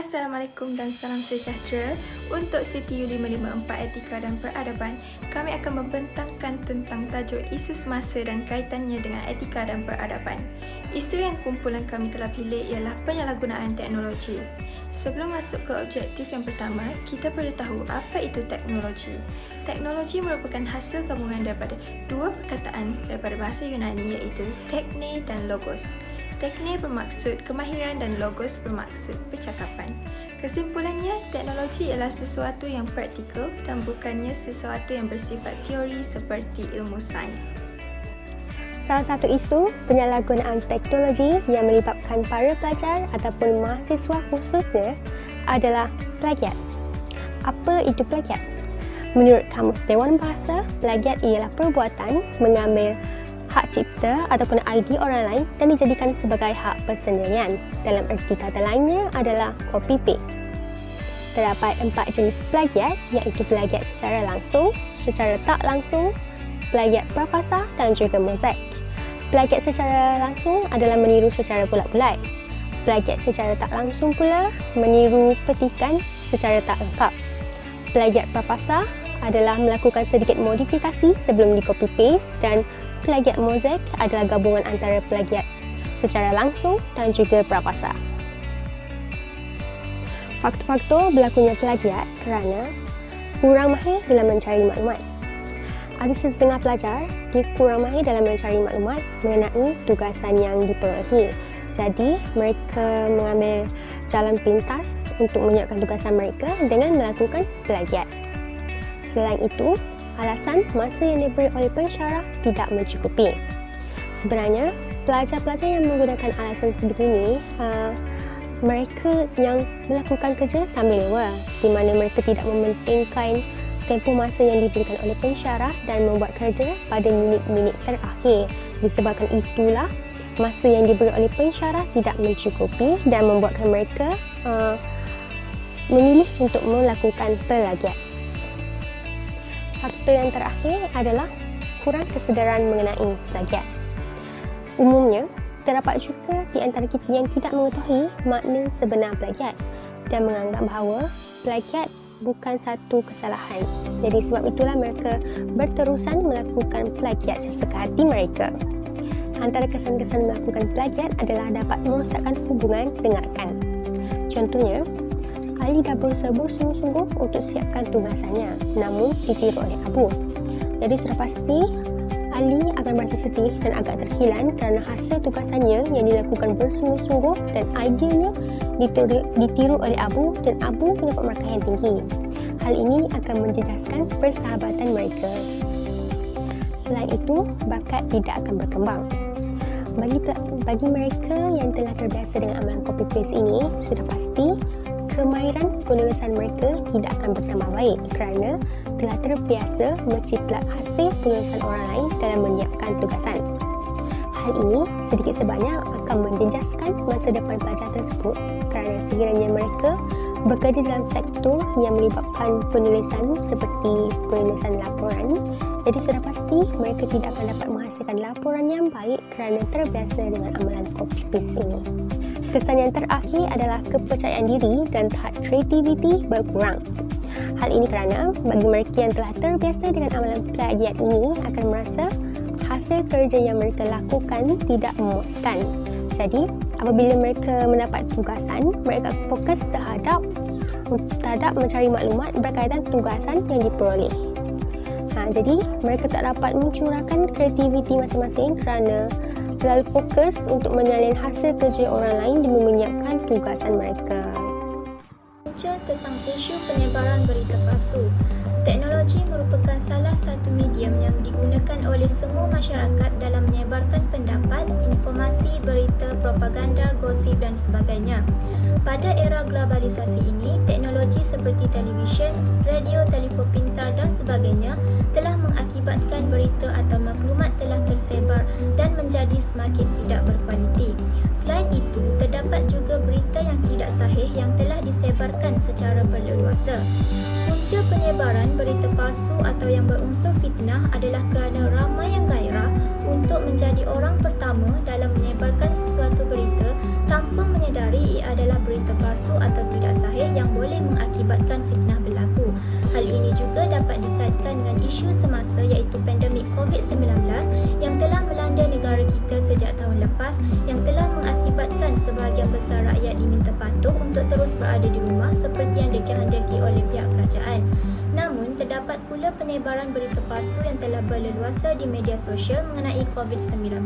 Assalamualaikum dan salam sejahtera. Untuk CTU 554 Etika dan Peradaban, kami akan membentangkan tentang tajuk isu semasa dan kaitannya dengan etika dan peradaban. Isu yang kumpulan kami telah pilih ialah penyalahgunaan teknologi. Sebelum masuk ke objektif yang pertama, kita perlu tahu apa itu teknologi. Teknologi merupakan hasil gabungan daripada dua perkataan daripada bahasa Yunani iaitu tekne dan logos. Tekne bermaksud kemahiran dan logos bermaksud percakapan. Kesimpulannya, teknologi ialah sesuatu yang praktikal dan bukannya sesuatu yang bersifat teori seperti ilmu sains. Salah satu isu penyalahgunaan teknologi yang melibatkan para pelajar ataupun mahasiswa khususnya adalah plagiat. Apa itu plagiat? Menurut Kamus Dewan Bahasa, plagiat ialah perbuatan mengambil hak cipta ataupun idea orang lain dan dijadikan sebagai hak persendirian. Dalam erti kata lainnya adalah copy-paste. Terdapat 4 jenis plagiat iaitu plagiat secara langsung, secara tak langsung, plagiat prapasa dan juga mozaik. Plagiat secara langsung adalah meniru secara bulat-bulat. Plagiat secara tak langsung pula meniru petikan secara tak lengkap. Plagiat prapasa adalah melakukan sedikit modifikasi sebelum di copy paste dan plagiat mozaik adalah gabungan antara plagiat secara langsung dan juga prapasa. Faktor-faktor berlakunya plagiat kerana kurang mahir dalam mencari maklumat. Ada setengah pelajar dia kurang mahir dalam mencari maklumat mengenai tugasan yang diperolehi. Jadi mereka mengambil jalan pintas untuk menyiapkan tugasan mereka dengan melakukan plagiat. Selain itu, alasan masa yang diberi oleh pensyarah tidak mencukupi. Sebenarnya, pelajar-pelajar yang menggunakan alasan sebegini, mereka yang melakukan kerja sambil lewa, di mana mereka tidak mementingkan tempoh masa yang diberikan oleh pensyarah dan membuat kerja pada minit-minit terakhir. Disebabkan itulah, masa yang diberi oleh pensyarah tidak mencukupi dan membuatkan mereka memilih untuk melakukan plagiat. Faktor yang terakhir adalah kurang kesedaran mengenai plagiat. Umumnya, terdapat juga di antara kita yang tidak mengetahui makna sebenar plagiat dan menganggap bahawa plagiat bukan satu kesalahan. Jadi sebab itulah mereka berterusan melakukan plagiat sesuka hati mereka. Antara kesan-kesan melakukan plagiat adalah dapat merosakkan hubungan dengan rakan. Contohnya, Ali dah berusaha bersungguh-sungguh untuk siapkan tugasannya, namun ditiru oleh Abu. Jadi sudah pasti Ali akan merasa sedih dan agak terhilan kerana hasil tugasannya yang dilakukan bersungguh-sungguh dan ideanya ditiru oleh Abu dan Abu mendapat markah yang tinggi. Hal ini akan menjejaskan persahabatan mereka. Selain itu, bakat tidak akan berkembang. Bagi mereka yang telah terbiasa dengan amalan copy-paste ini, sudah pasti kemahiran penulisan mereka tidak akan bertambah baik kerana telah terbiasa menciplak hasil penulisan orang lain dalam menyiapkan tugasan. Hal ini sedikit sebanyak akan menjejaskan masa depan pelajar tersebut kerana sekiranya mereka bekerja dalam sektor yang melibatkan penulisan seperti penulisan laporan, jadi sudah pasti mereka tidak akan dapat menghasilkan laporan yang baik kerana terbiasa dengan amalan copy-paste ini. Kesan yang terakhir adalah kepercayaan diri dan tahap kreativiti berkurang. Hal ini kerana bagi mereka yang telah terbiasa dengan amalan plagiat ini akan merasa hasil kerja yang mereka lakukan tidak memuaskan. Jadi, apabila mereka mendapat tugasan, mereka fokus terhadap mencari maklumat berkaitan tugasan yang diperoleh. Jadi, mereka tak dapat mencurahkan kreativiti masing-masing kerana terlalu fokus untuk menyalin hasil kerja orang lain demi menyiapkan tugasan mereka. Punca tentang isu penyebaran berita palsu. Teknologi merupakan salah satu medium yang digunakan oleh semua masyarakat dalam menyebarkan pendapat, informasi, berita, propaganda, gosip dan sebagainya. Pada era globalisasi ini, teknologi seperti televisyen, radio, telefon pintar dan sebagainya telah mengakibatkan berita atau maklumat telah tersebar dan menjadi semakin tidak berkualiti. Selain itu, terdapat juga berita yang tidak sahih yang telah disebarkan secara berleluasa. Punca penyebaran berita palsu atau yang berunsur fitnah adalah kerana ramai yang gairah untuk menjadi orang pertama dalam menyebarkan sesuatu berita tanpa menyedari ia adalah berita palsu atau tidak sahih. yang boleh mengakibatkan fitnah berlaku. Hal ini juga dapat dikaitkan dengan isu semasa iaitu pandemik COVID-19 yang telah melanda negara kita sejak tahun lepas yang telah mengakibatkan sebahagian besar rakyat diminta patuh untuk terus berada di rumah seperti yang dikehendaki oleh pihak kerajaan. Namun, terdapat pula penyebaran berita palsu yang telah berleluasa di media sosial mengenai COVID-19.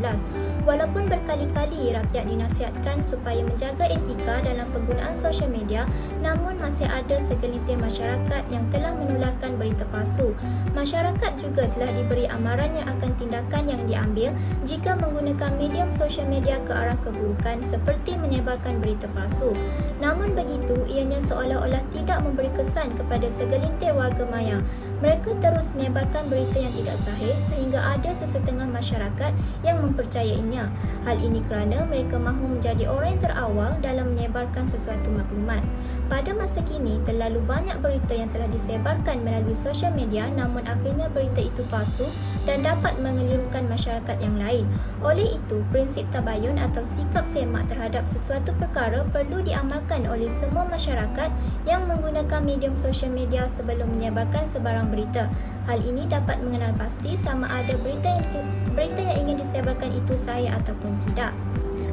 Walaupun berkali-kali rakyat dinasihatkan supaya menjaga etika dalam penggunaan sosial media, namun masih ada segelintir masyarakat yang telah menularkan berita palsu. Masyarakat juga telah diberi amaran yang akan tindakan yang diambil jika menggunakan medium sosial media ke arah keburukan seperti menyebarkan berita palsu. Namun begitu, ianya seolah-olah tidak memberi kesan kepada segelintir warga maya. Mereka terus menyebarkan berita yang tidak sahih sehingga ada sesetengah masyarakat yang mempercayainya. Hal ini kerana mereka mahu menjadi orang yang terawal dalam menyebarkan sesuatu maklumat. Pada masa kini, terlalu banyak berita yang telah disebarkan melalui sosial media namun akhirnya berita itu palsu dan dapat mengelirukan masyarakat yang lain. Oleh itu, prinsip tabayun atau sikap semak terhadap sesuatu perkara perlu diamalkan oleh semua masyarakat yang menggunakan medium sosial media sebelum menyebarkan sebarang berita. Hal ini dapat mengenal pasti sama ada berita yang ingin disebarkan itu sahih ataupun tidak.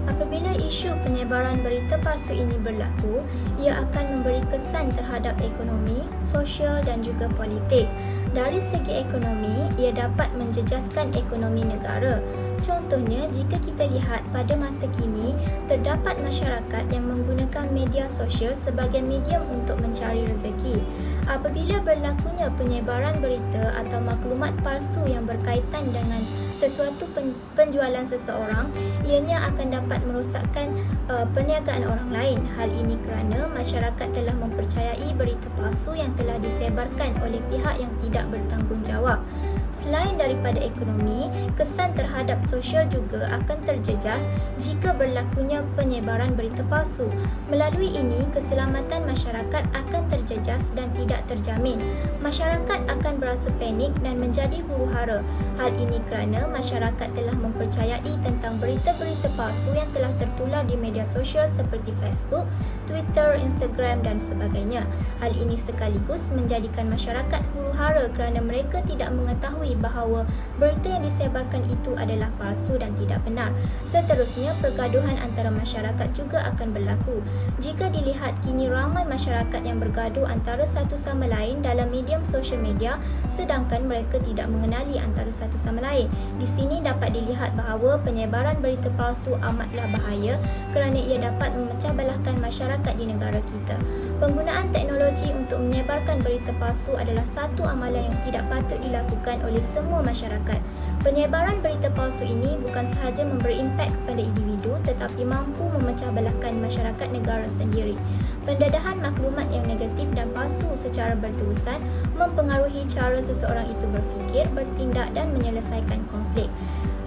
Apabila isu penyebaran berita palsu ini berlaku, ia akan memberi kesan terhadap ekonomi, sosial dan juga politik. Dari segi ekonomi, ia dapat menjejaskan ekonomi negara. Contohnya, jika kita lihat pada masa kini, terdapat masyarakat yang menggunakan media sosial sebagai medium untuk mencari rezeki. Apabila berlakunya penyebaran berita atau maklumat palsu yang berkaitan dengan sesuatu penjualan seseorang, ianya akan dapat merosakkan perniagaan orang lain. Hal ini kerana masyarakat telah mempercayai berita palsu yang telah disebarkan oleh pihak yang tidak bertanggungjawab. Selain daripada ekonomi, kesan terhadap sosial juga akan terjejas jika berlakunya penyebaran berita palsu. Melalui ini, keselamatan masyarakat akan terjejas dan tidak terjamin. Masyarakat akan berasa panik dan menjadi huru-hara. Hal ini kerana masyarakat telah mempercayai tentang berita-berita palsu yang telah tertular di media sosial seperti Facebook, Twitter, Instagram dan sebagainya. Hal ini sekaligus menjadikan masyarakat huru-hara kerana mereka tidak mengetahui bahawa berita yang disebarkan itu adalah palsu dan tidak benar. Seterusnya, pergaduhan antara masyarakat juga akan berlaku. Jika dilihat kini ramai masyarakat yang bergaduh antara satu sama lain dalam medium sosial media sedangkan mereka tidak mengenali antara satu sama lain. Di sini dapat dilihat bahawa penyebaran berita palsu amatlah bahaya kerana ia dapat memecah belahkan masyarakat di negara kita. Penggunaan teknologi untuk menyebarkan berita palsu adalah satu amalan yang tidak patut dilakukan oleh semua masyarakat. Penyebaran berita palsu ini bukan sahaja memberi impak kepada individu tetapi mampu memecah belahkan masyarakat negara sendiri. Pendedahan maklumat yang negatif dan palsu secara berterusan mempengaruhi cara seseorang itu berfikir, bertindak dan menyelesaikan konflik.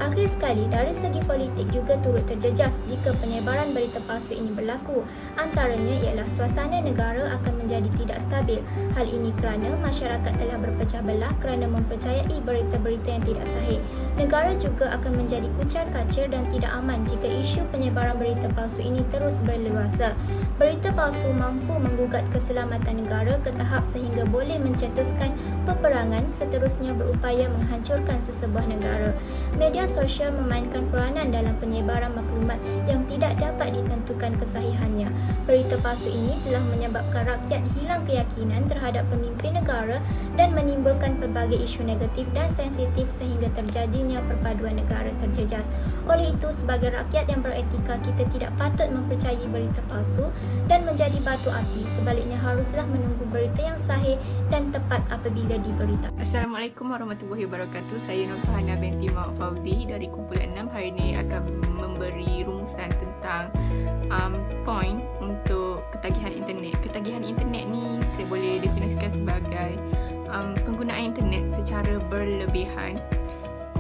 Akhir sekali, dari segi politik juga turut terjejas jika penyebaran berita palsu ini berlaku. Antaranya ialah suasana negara akan menjadi tidak stabil. Hal ini kerana masyarakat telah berpecah belah kerana mempercayai berita-berita yang tidak sahih. Negara juga akan menjadi kucar-kacir dan tidak aman jika isu penyebaran berita palsu ini terus berleluasa. Berita palsu mampu menggugat keselamatan negara ke tahap sehingga boleh mencetuskan peperangan, seterusnya berupaya menghancurkan sesebuah negara. Media sosial memainkan peranan dalam penyebaran maklumat yang tidak dapat ditentukan kesahihannya. Berita palsu ini telah menyebabkan rakyat hilang keyakinan terhadap pemimpin negara dan menimbulkan pelbagai isu negatif dan sensitif sehingga terjadinya perpaduan negara terjejas. Oleh itu, sebagai rakyat yang beretika, kita tidak patut mempercayai berita palsu dan menjadi batu api. Sebaliknya, haruslah menunggu berita yang sahih dan tepat apabila diberitakan. Assalamualaikum warahmatullahi wabarakatuh. Saya Nur Fahana binti Mak Fauzi dari kumpulan 6. Hari ini akan memberi rumusan tentang poin untuk ketagihan internet. Ketagihan internet ni saya boleh definisikan sebagai penggunaan internet secara berlebihan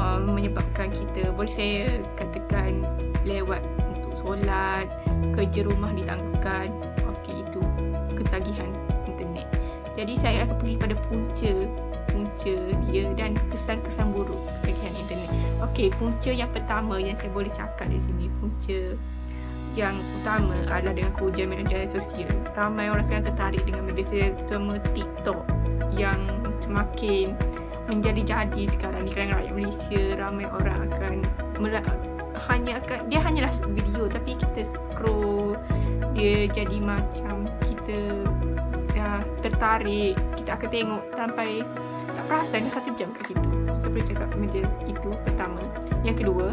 menyebabkan kita, boleh saya katakan, lewat untuk solat, kerja rumah ditangguhkan. Okey, itu ketagihan internet. Jadi saya akan pergi pada punca dia dan kesan-kesan buruk ketagihan internet. Okey, punca yang pertama yang saya boleh cakap di sini, punca yang utama adalah dengan kehujatan media sosial. Ramai orang sekarang tertarik dengan media sosial, terutama TikTok yang semakin menjadi-jadi sekarang di kalangan rakyat Malaysia. Ramai orang dia hanyalah video, tapi kita scroll, dia jadi macam kita dah tertarik, kita akan tengok sampai tak perasan dah 1 jam kat situ. Saya boleh cakap media itu pertama. Yang kedua,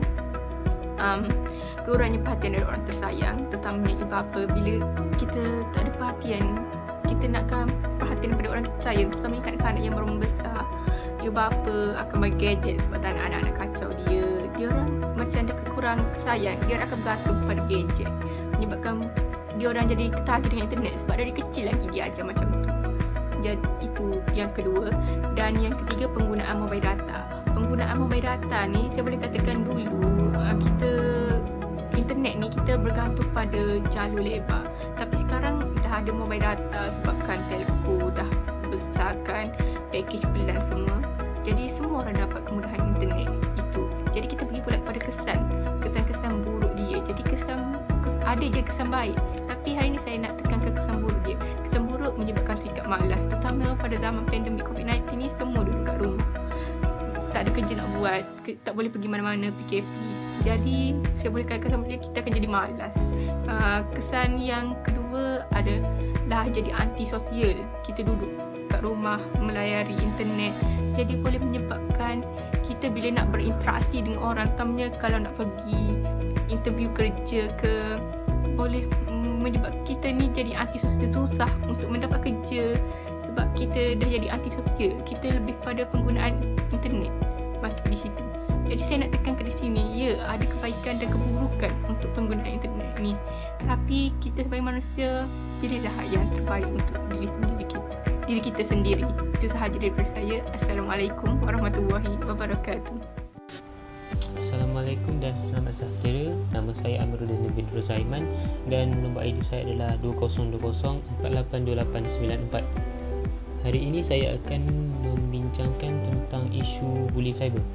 kurangnya perhatian dari orang tersayang, terutamanya ibu bapa. Bila kita tak ada perhatian, kita nakkan perhatian daripada orang kita sayang, terutama kanak-kanak yang baru membesar, ibu bapa akan bagi gadget sebab tak nak anak-anak kacau dia orang macam ada kekurangan sayang, dia akan bergantung pada gadget, menyebabkan dia orang jadi ketagihan dengan internet sebab dari kecil lagi dia ajar macam tu. Jadi itu yang kedua. Dan yang ketiga, penggunaan mobile data. Penggunaan mobile data ni saya boleh katakan dulu kita internet ni kita bergantung pada jalur lebar, tapi sekarang dah ada mobile data sebabkan telco dah besarkan package plan semua, jadi semua orang dapat kemudahan internet itu. Jadi kita pergi pula pada kesan-kesan buruk dia. Jadi ada je kesan baik, tapi hari ni saya nak tekankan kesan buruk dia. Kesan buruk menyebabkan sikap malas, terutama pada zaman pandemik COVID-19 ni, semua duduk kat rumah, tak ada kerja nak buat, tak boleh pergi mana-mana, PKP. Jadi saya boleh katakan sama dia, kita akan jadi malas. Kesan yang kedua adalah jadi anti-sosial. Kita duduk kat rumah melayari internet, jadi boleh menyebabkan kita bila nak berinteraksi dengan orang, terutamanya kalau nak pergi interview kerja ke, boleh menyebabkan kita ni jadi anti-sosial, susah untuk mendapat kerja sebab kita dah jadi anti-sosial. Kita lebih pada penggunaan internet batu di situ. Jadi saya nak tekankan di sini, ya, ada kebaikan dan keburukan untuk penggunaan internet ni, tapi kita sebagai manusia pilihlah yang terbaik untuk diri kita sendiri. Itu sahaja daripada saya. Assalamualaikum warahmatullahi wabarakatuh. Assalamualaikum dan selamat sejahtera. Nama saya Amiruddin bin Rozaiman dan nombor ID saya adalah 2020482894. Hari ini saya akan membincangkan tentang isu buli cyber.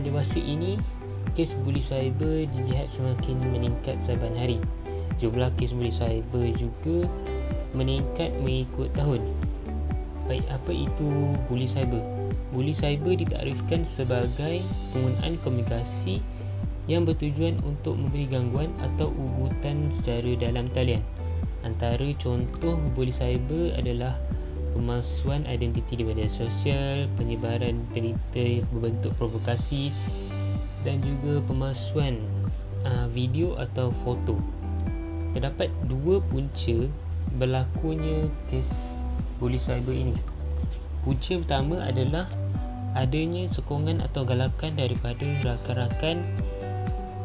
Dewasa ini, kes buli cyber dilihat semakin meningkat saban hari. Jumlah kes buli cyber juga meningkat mengikut tahun. Baik, apa itu buli cyber? Buli cyber ditaktifkan sebagai penggunaan komunikasi yang bertujuan untuk memberi gangguan atau ugutan secara dalam talian. Antara contoh buli cyber adalah pemalsuan identiti di media sosial, penyebaran berita berbentuk provokasi dan juga pemalsuan video atau foto. Terdapat 2 punca berlakunya kes buli cyber ini. Punca pertama adalah adanya sokongan atau galakan daripada rakan-rakan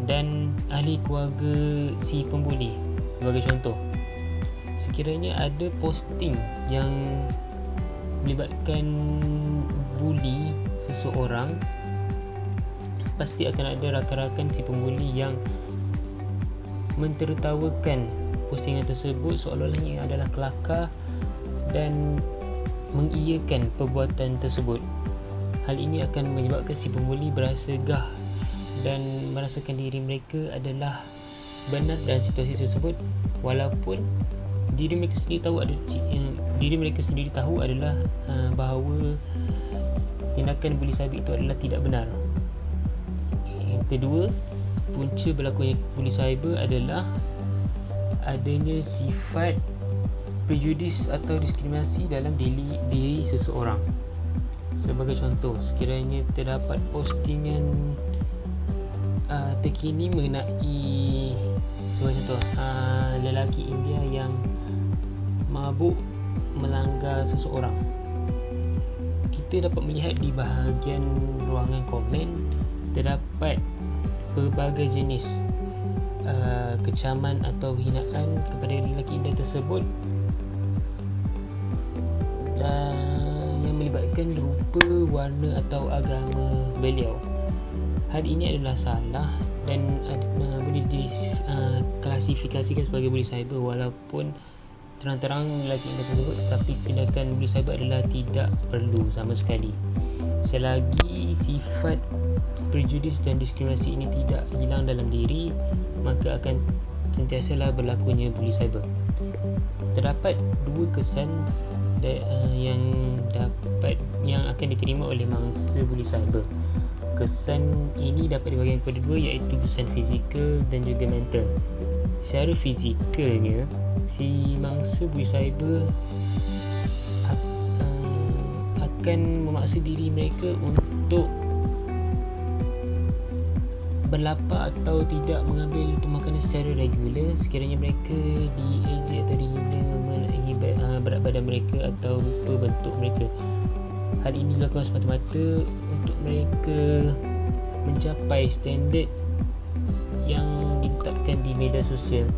dan ahli keluarga si pembuli. Sebagai contoh, sekiranya ada posting yang melibatkan buli seseorang, pasti akan ada rakan-rakan si pembuli yang mentertawakan postingan tersebut seolah-olah ia adalah kelakar dan mengiyakan perbuatan tersebut. Hal ini akan menyebabkan si pembuli berasa gah dan merasakan diri mereka adalah benar dalam situasi tersebut, walaupun diri mereka sendiri tahu adalah bahawa tindakan buli cyber itu adalah tidak benar. Yang kedua, punca berlakunya buli cyber adalah adanya sifat prejudis atau diskriminasi dalam diri seseorang. Sebagai contoh, sekiranya terdapat postingan terkini mengenai, sebagai contoh, lelaki India yang mabuk melanggar seseorang, kita dapat melihat di bahagian ruangan komen terdapat pelbagai jenis kecaman atau hinaan kepada lelaki India tersebut yang melibatkan rupa, warna atau agama beliau. Hal ini adalah salah dan boleh diklasifikasikan sebagai buli cyber, walaupun terang-terang lelaki India tersebut, tetapi tindakan buli cyber adalah tidak perlu sama sekali selagi sifat prejudis dan diskriminasi ini tidak hilang dalam diri, maka akan sentiasalah berlakunya bully cyber. Terdapat dua kesan yang akan diterima oleh mangsa bully cyber. Kesan ini dapat dibagi kepada dua, iaitu kesan fizikal dan juga mental. Secara fizikalnya, si mangsa bully cyber akan memaksa diri mereka untuk berlapar atau tidak mengambil makanan secara regular sekiranya mereka diejek atau dihina berat badan mereka atau rupa bentuk mereka. Hal ini dilakukan semata-mata untuk mereka mencapai standard yang ditetapkan di media sosial.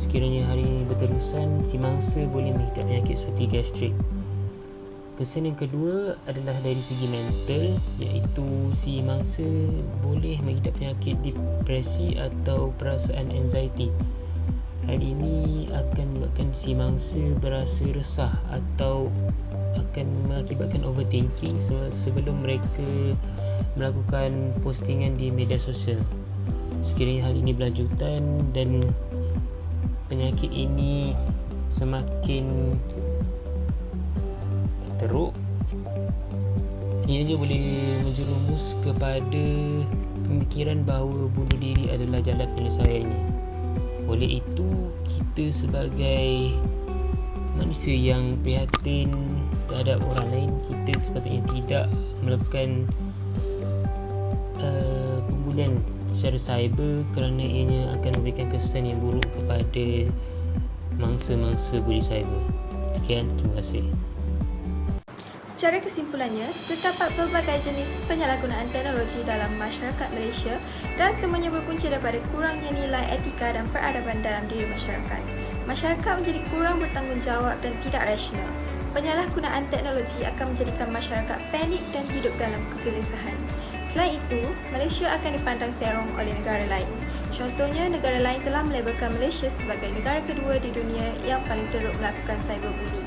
Sekiranya hari ini berterusan, si mangsa boleh mengidap penyakit seperti gastrik. Kesan yang kedua adalah dari segi mental, iaitu si mangsa boleh mengidap penyakit depresi atau perasaan anxiety. Hal ini akan menyebabkan si mangsa berasa resah atau akan mengakibatkan overthinking sebelum mereka melakukan postingan di media sosial. Sekiranya hal ini berlanjutan dan penyakit ini semakin teruk, ianya boleh menjerumus kepada pemikiran bahawa bunuh diri adalah jalan penyelesaiannya. Oleh itu, kita sebagai manusia yang prihatin terhadap orang lain, kita sepatutnya tidak melakukan pembulian secara cyber kerana ianya akan memberikan kesan yang buruk kepada mangsa-mangsa bully cyber. Sekian, terima kasih. Secara kesimpulannya, terdapat pelbagai jenis penyalahgunaan teknologi dalam masyarakat Malaysia dan semuanya berpunca daripada kurangnya nilai etika dan peradaban dalam diri masyarakat. Masyarakat menjadi kurang bertanggungjawab dan tidak rasional. Penyalahgunaan teknologi akan menjadikan masyarakat panik dan hidup dalam kegelisahan. Selain itu, Malaysia akan dipandang serong oleh negara lain. Contohnya, negara lain telah melabelkan Malaysia sebagai negara kedua di dunia yang paling teruk melakukan cyberbullying.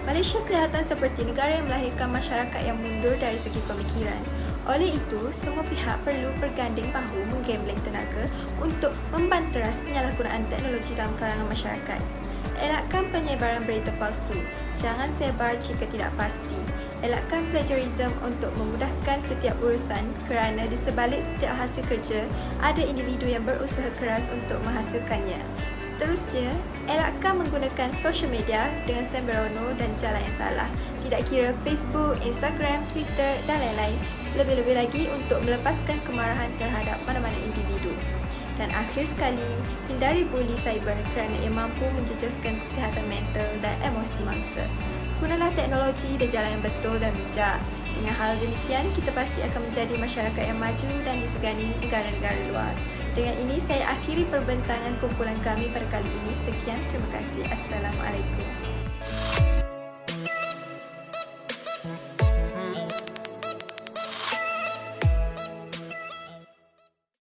Malaysia kelihatan seperti negara yang melahirkan masyarakat yang mundur dari segi pemikiran. Oleh itu, semua pihak perlu berganding bahu menggambling tenaga untuk membanteras penyalahgunaan teknologi dalam kalangan masyarakat. Elakkan penyebaran berita palsu. Jangan sebar jika tidak pasti. Elakkan plagiarism untuk memudahkan setiap urusan kerana di sebalik setiap hasil kerja, ada individu yang berusaha keras untuk menghasilkannya. Seterusnya, elakkan menggunakan social media dengan sembrono dan jalan yang salah. Tidak kira Facebook, Instagram, Twitter dan lain-lain. Lebih-lebih lagi untuk melepaskan kemarahan terhadap mana-mana individu. Dan akhir sekali, hindari bully cyber kerana ia mampu menjejaskan kesihatan mental dan emosi mangsa. Gunalah teknologi di jalan yang betul dan bijak. Dengan hal demikian, kita pasti akan menjadi masyarakat yang maju dan disegani negara-negara luar. Dengan ini, saya akhiri perbincangan kumpulan kami pada kali ini. Sekian, terima kasih. Assalamualaikum.